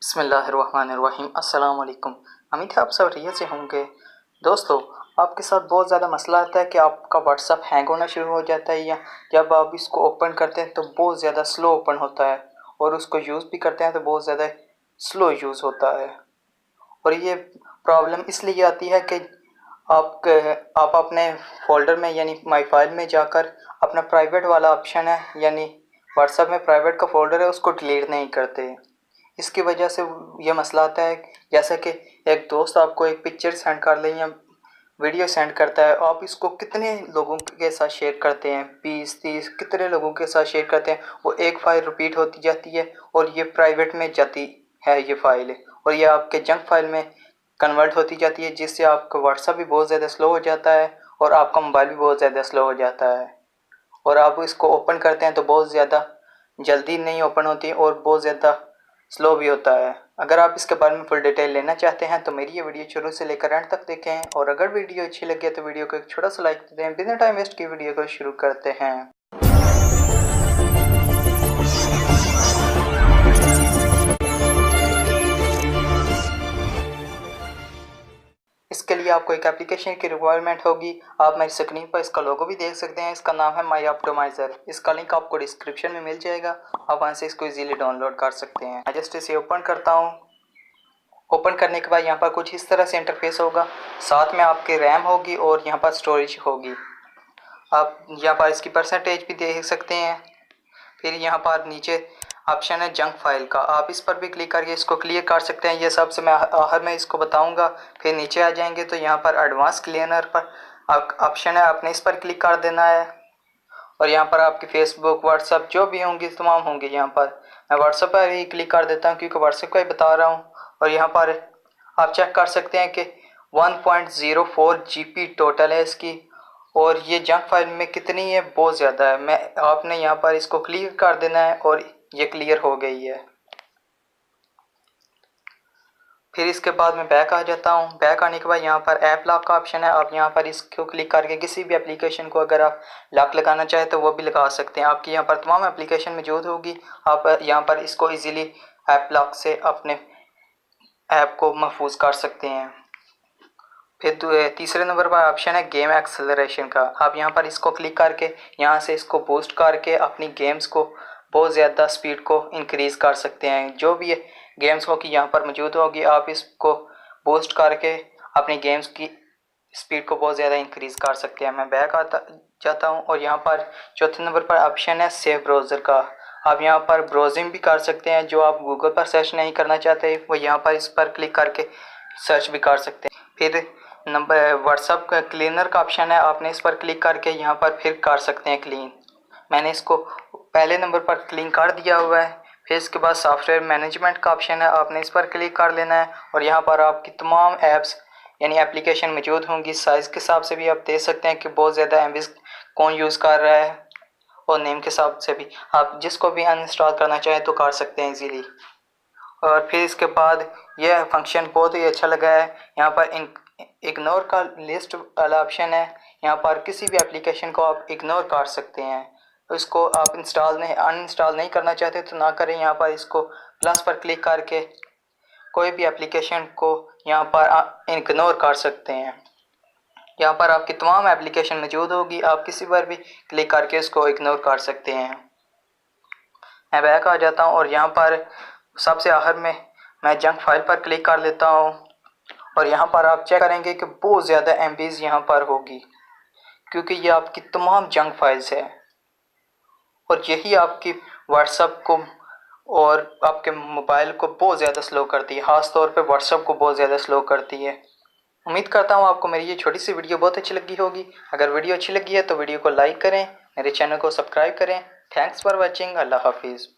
बिस्मिल्लाहिर्रहमानिर्रहीम। अस्सलाम वालेकुम। उम्मीद है आप सब बढ़िया से होंगे। दोस्तों, आपके साथ बहुत ज़्यादा मसला आता है कि आपका व्हाट्सअप हैंग होना शुरू हो जाता है या जब आप इसको ओपन करते हैं तो बहुत ज़्यादा स्लो ओपन होता है और उसको यूज़ भी करते हैं तो बहुत ज़्यादा स्लो यूज़ होता है। और ये प्रॉब्लम इसलिए आती है कि आप अपने फ़ोल्डर में यानी माई फाइल में जाकर अपना प्राइवेट वाला ऑप्शन है यानी व्हाट्सएप में प्राइवेट का फ़ोल्डर है उसको डिलीट नहीं करते। इसकी वजह से ये मसला आता है जैसा कि एक दोस्त आपको एक पिक्चर सेंड कर ले या वीडियो सेंड करता है, आप इसको कितने लोगों के साथ शेयर करते हैं, 20-30 कितने लोगों के साथ शेयर करते हैं। वो एक फ़ाइल रिपीट होती जाती है और ये प्राइवेट में जाती है ये फ़ाइल और ये आपके जंक फाइल में कन्वर्ट होती जाती है, जिससे आपका व्हाट्सएप भी बहुत ज़्यादा स्लो हो जाता है और आपका मोबाइल भी बहुत ज़्यादा स्लो हो जाता है। और आप इसको ओपन करते हैं तो बहुत ज़्यादा जल्दी नहीं ओपन होती और बहुत ज़्यादा स्लो भी होता है। अगर आप इसके बारे में फुल डिटेल लेना चाहते हैं तो मेरी ये वीडियो शुरू से लेकर एंड तक देखें और अगर वीडियो अच्छी लगे तो वीडियो को एक छोटा सा लाइक दे दें। बिना टाइम वेस्ट की वीडियो को शुरू करते हैं। इसके लिए आपको एक एप्लीकेशन की रिक्वायरमेंट होगी। आप मेरी स्क्रीन पर इसका लोगो भी देख सकते हैं। इसका नाम है माई ऑप्टिमाइज़र। इसका लिंक आपको डिस्क्रिप्शन में मिल जाएगा। आप वहाँ से इसको इजीली डाउनलोड कर सकते हैं। मैं जस्ट इसे ओपन करता हूँ। ओपन करने के बाद यहाँ पर कुछ इस तरह से इंटरफेस होगा। साथ में आपकी रैम होगी और यहाँ पर स्टोरेज होगी। आप यहाँ पर इसकी परसेंटेज भी देख सकते हैं। फिर यहाँ पर नीचे ऑप्शन है जंक फाइल का, आप इस पर भी क्लिक करके इसको क्लियर कर सकते हैं। ये सबसे मैं आखिर में इसको बताऊंगा। फिर नीचे आ जाएंगे तो यहाँ पर एडवांस क्लीनर पर ऑप्शन है, आपने इस पर क्लिक कर देना है। और यहाँ पर आपकी फेसबुक व्हाट्सअप जो भी होंगी तमाम होंगे। यहाँ पर मैं व्हाट्सअप पर ही क्लिक कर देता हूँ क्योंकि व्हाट्सअप का ही बता रहा हूँ। और यहाँ पर आप चेक कर सकते हैं कि 1.04 GB टोटल है इसकी और ये जंक फाइल में कितनी है, बहुत ज़्यादा है। मैं आपने यहाँ पर इसको क्लियर कर देना है और ये क्लियर हो गई है। फिर इसके बाद मैं बैक आ जाता हूँ। बैक आने के बाद यहाँ पर ऐप लॉक का ऑप्शन है। आप यहाँ पर इसको क्लिक करके किसी भी एप्लीकेशन को अगर आप लॉक लगाना चाहें तो वो भी लगा सकते हैं। आपकी यहाँ पर तमाम एप्लीकेशन मौजूद होगी। आप यहाँ पर इसको इजीली ऐप लॉक से अपने ऐप को महफूज कर सकते हैं। फिर तीसरे नंबर पर ऑप्शन है गेम एक्सेलरेशन का। आप यहाँ पर इसको क्लिक करके यहाँ से इसको बूस्ट करके अपनी गेम्स को बहुत ज़्यादा स्पीड को इंक्रीज़ कर सकते हैं। जो भी गेम्स हो कि यहाँ पर मौजूद होगी, आप इसको बूस्ट करके अपनी गेम्स की स्पीड को बहुत ज़्यादा इंक्रीज़ कर सकते हैं। मैं बैक आता जाता हूँ और यहाँ पर चौथे नंबर पर ऑप्शन है सेव ब्राउज़र का। आप यहाँ पर ब्राउजिंग भी कर सकते हैं। जो आप गूगल पर सर्च नहीं करना चाहते वो यहाँ पर इस पर क्लिक करके सर्च भी कर सकते हैं। फिर नंबर व्हाट्सअप का क्लीनर का ऑप्शन है, आपने इस पर क्लिक करके यहाँ पर फिर कर सकते हैं क्लीन। मैंने इसको पहले नंबर पर क्लीन कर दिया हुआ है। फिर इसके बाद सॉफ्टवेयर मैनेजमेंट का ऑप्शन है, आपने इस पर क्लिक कर लेना है और यहाँ पर आपकी तमाम ऐप्स यानी एप्लीकेशन मौजूद होंगी। साइज़ के हिसाब से भी आप देख सकते हैं कि बहुत ज़्यादा एम कौन यूज़ कर रहा है और नेम के हिसाब से भी आप जिसको भी अनइंस्टॉल करना चाहें तो कर सकते हैं इजीली। और फिर इसके बाद यह फंक्शन बहुत ही अच्छा लगा है। यहाँ पर इग्नोर का लिस्ट वाला ऑप्शन है। यहाँ पर किसी भी एप्लीकेशन को आप इग्नोर कर सकते हैं। तो इसको आप अनइंस्टॉल नहीं करना चाहते तो ना करें। यहाँ पर इसको प्लस पर क्लिक करके कोई भी एप्लीकेशन को यहाँ पर इग्नोर कर सकते हैं। यहाँ पर आपकी तमाम एप्लीकेशन मौजूद होगी। आप किसी पर भी क्लिक करके इसको इग्नोर कर सकते हैं। मैं बैक आ जाता हूँ और यहाँ पर सबसे आखिर में मैं जंक फाइल पर क्लिक कर लेता हूँ और यहाँ पर आप चेक करेंगे कि बहुत ज़्यादा MBs यहाँ पर होगी क्योंकि ये आपकी तमाम जंक फाइल्स है और यही आपकी व्हाट्सएप को और आपके मोबाइल को बहुत ज़्यादा स्लो करती है। ख़ास तौर पे व्हाट्सएप को बहुत ज़्यादा स्लो करती है। उम्मीद करता हूँ आपको मेरी ये छोटी सी वीडियो बहुत अच्छी लगी होगी। अगर वीडियो अच्छी लगी है तो वीडियो को लाइक करें, मेरे चैनल को सब्सक्राइब करें। Thanks for watching. अल्लाह हाफिज़।